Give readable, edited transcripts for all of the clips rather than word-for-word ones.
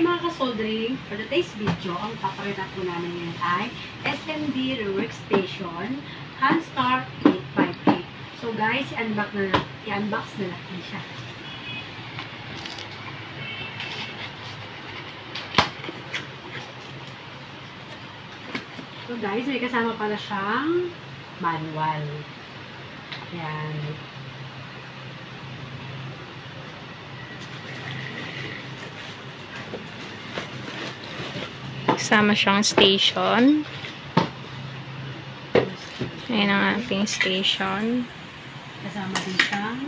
Hi mga kasoldering! For today's video, ang paparitan po namin ngayon ay SMD Workstation Handstar 858. So guys, i-unbox na natin siya. So guys, may kasama pala siyang manual. Yan. Kasama siyang station. Ayan ang ating station. Kasama din siyang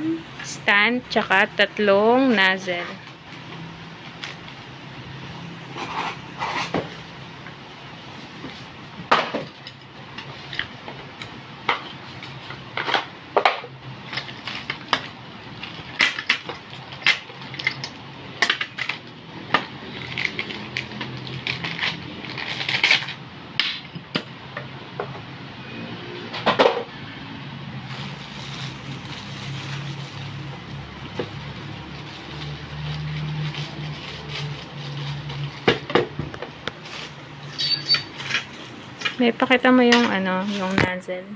Stand, tsaka 3 nozzle. May pakita mo yung yung nozzle.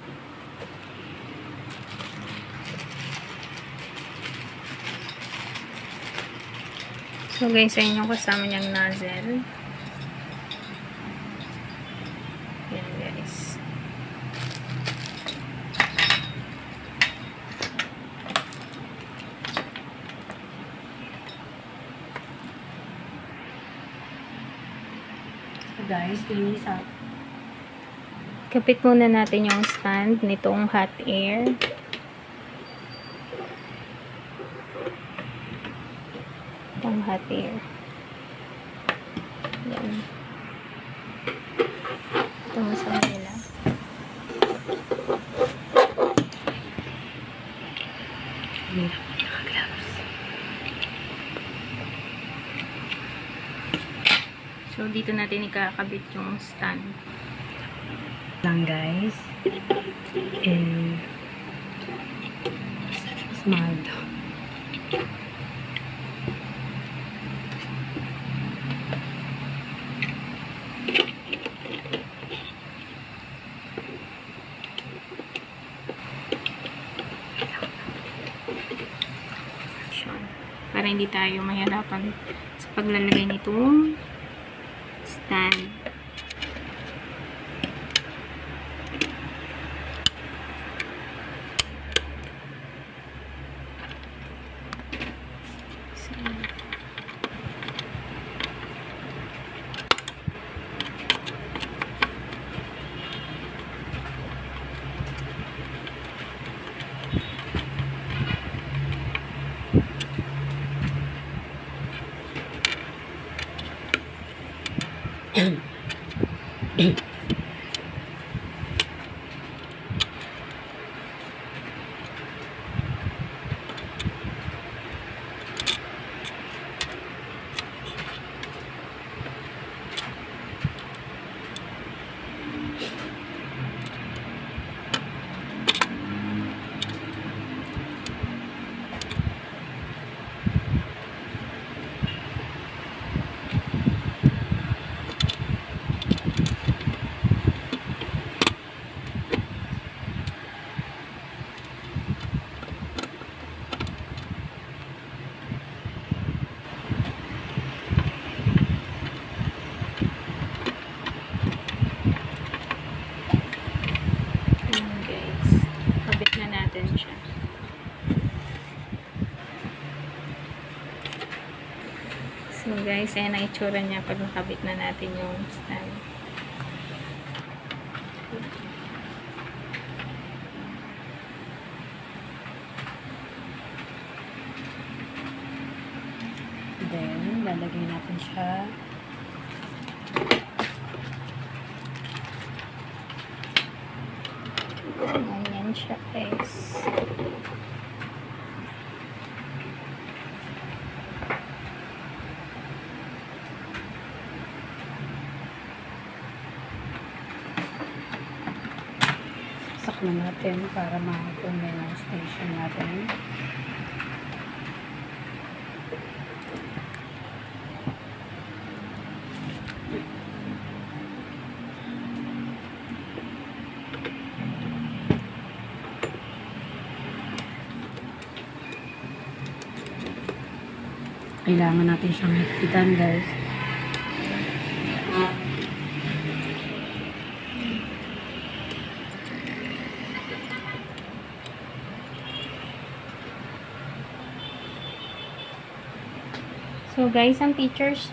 So guys, ayun yung kasama niyang nozzle. Yan guys. so guys, please Kapit muna natin yung stand nitong hot air. Itong hot air. Yan. Ito mo sa kanila. So, dito natin ikakabit yung stand. Lang guys. And small daw. Para hindi tayo mahirapan sa paglalagay nitong stand. So guys, ayan ang itsura niya pag nakabit na natin yung stand. Then, lalagay natin siya. Ayan siya guys. Sak na natin para makakunin yung station natin. Kailangan natin siyang higpitan, guys. So guys, ang features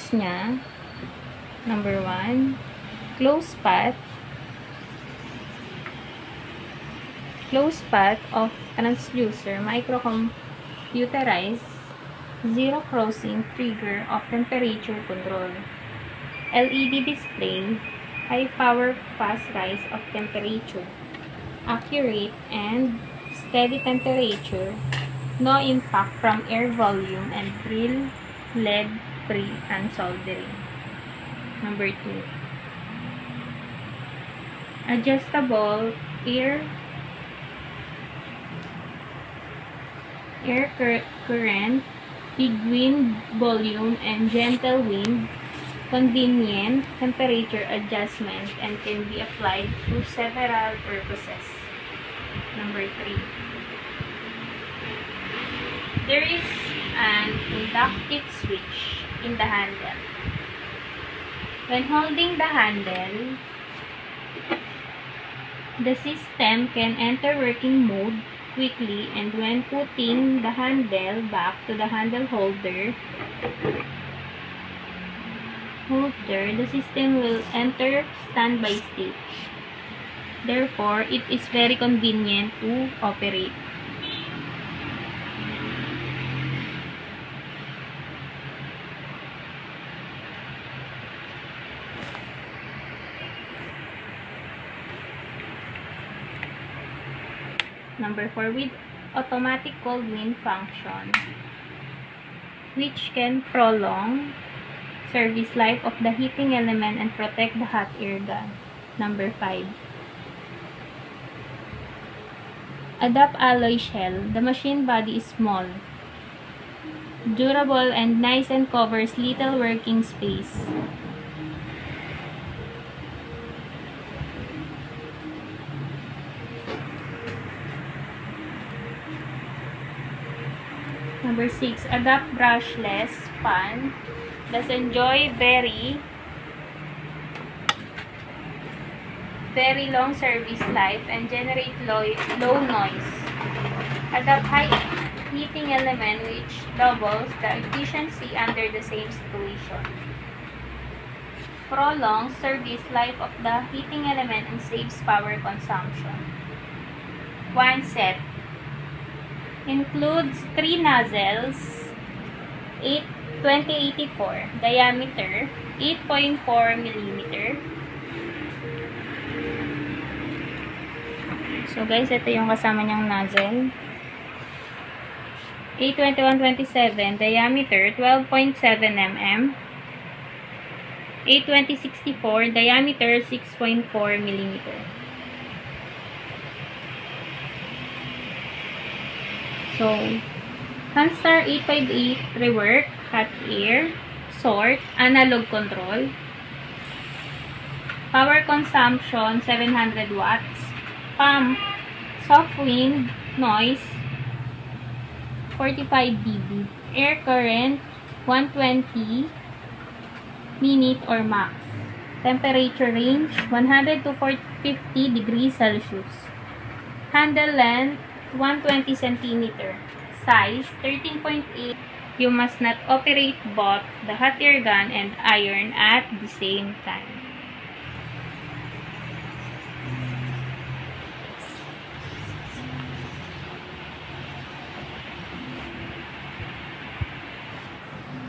niya, number 1, close path of transducer, microcomputerized, zero crossing trigger of temperature control, LED display, high power fast rise of temperature, accurate and steady temperature, no impact from air volume, and drill lead-free unsoldering. Number 2, adjustable air current, big wind volume, and gentle wind, convenient temperature adjustment, and can be applied to several purposes. Number 3, there is an inductive switch in the handle. When holding the handle, the system can enter working mode quickly, and when putting the handle back to the handle holder, the system will enter standby state. Therefore, it is very convenient to operate. Number 4, with automatic cold wind function, which can prolong service life of the heating element and protect the hot air gun. Number 5, adapt alloy shell. The machine body is small, durable, and nice, and covers little working space. Number 6, adapt brushless fan. Thus enjoy very long service life and generate low noise. Adapt high heating element, which doubles the efficiency under the same situation. Prolongs service life of the heating element and saves power consumption. One set includes 3 nozzles, 2084 diameter, 8.4 mm. So guys, ito yung kasama niyang nozzle. 821-27 diameter, 12.7 mm. 820-64 diameter, 6.4 mm. So, Hanstar 858 rework, hot air, sort, analog control. Power consumption 700 watts. Pump, soft wind, noise 45 dB. Air current 120 minute or max. Temperature range 100 to 50 degrees Celsius. Handle length 120 cm. Size 13.8. You must not operate both the hot air gun and iron at the same time.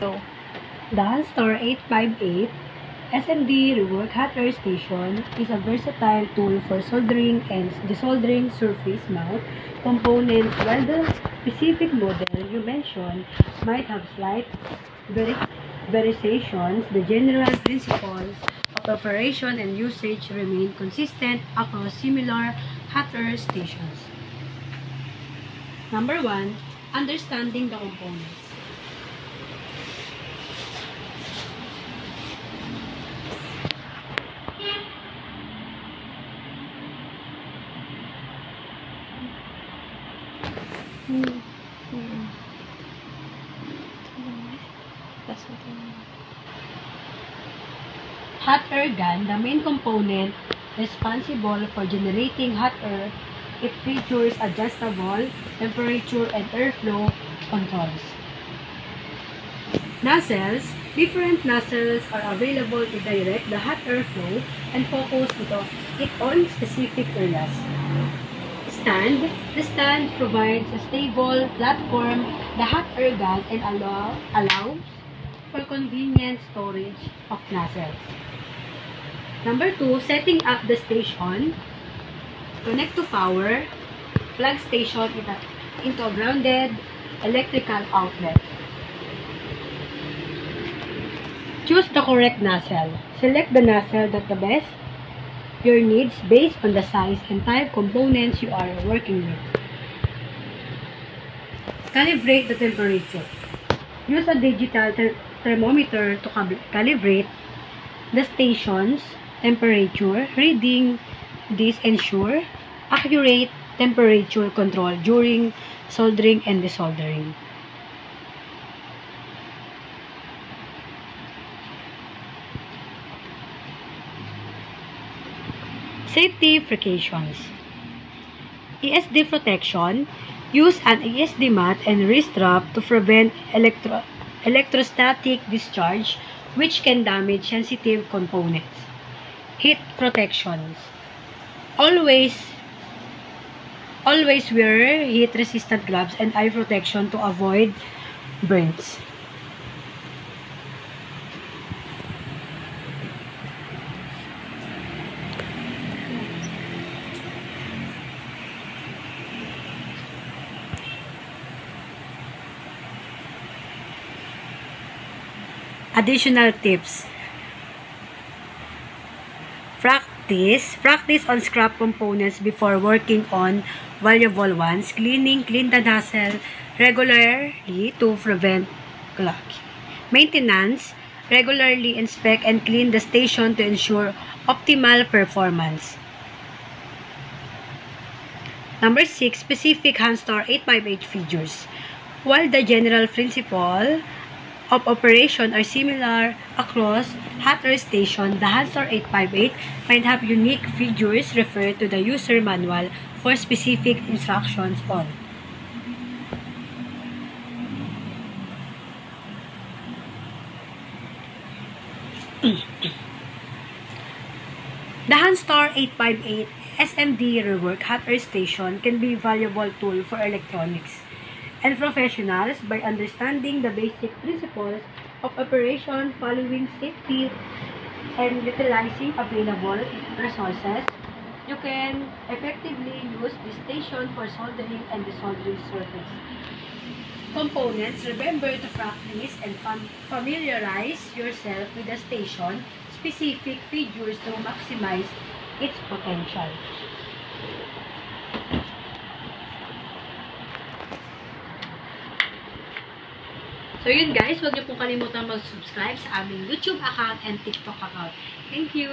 So, the Hanstar 858 SMD Rework Hot Air Station is a versatile tool for soldering and desoldering surface mount components. While the specific model you mentioned might have slight variations, the general principles of operation and usage remain consistent across similar hot air stations. Number 1, understanding the components. Hot air gun, the main component responsible for generating hot air. It features adjustable temperature and airflow controls. Nozzles. Different nozzles are available to direct the hot airflow and focus it on specific areas. Stand. The stand provides a stable platform, the hot air gun, and allows for convenient storage of nozzles. Number 2, setting up the station. Connect to power. Plug station into a grounded electrical outlet. Choose the correct nozzle. Select the nozzle that the best your needs based on the size and type components you are working with. Calibrate the temperature. Use a digital thermometer to calibrate the station's temperature. Reading this ensure accurate temperature control during soldering and desoldering. Safety precautions. ESD protection. Use an ESD mat and wrist strap to prevent electrostatic discharge, which can damage sensitive components. Heat protections. Always wear heat-resistant gloves and eye protection to avoid burns. Additional tips. Practice on scrap components before working on valuable ones. Clean the nozzle regularly to prevent clogging. Maintenance. Regularly inspect and clean the station to ensure optimal performance. Number 6, specific Hanstar 8x8 figures. While the general principle of operation are similar across hot air station, the Hanstar 8x8 might have unique figures. Refer to the user manual for specific instructions on. The Hanstar 8x8 SMD rework hot air station can be a valuable tool for electronics and professionals by understanding the basic principles of operation, following safety, and utilizing available resources. You can effectively use the station for soldering and desoldering surface components. Remember to practice and familiarize yourself with the station specific figures to maximize its potential. So yun guys, huwag niyo pong kalimutan mag-subscribe sa aming YouTube account and TikTok account. Thank you!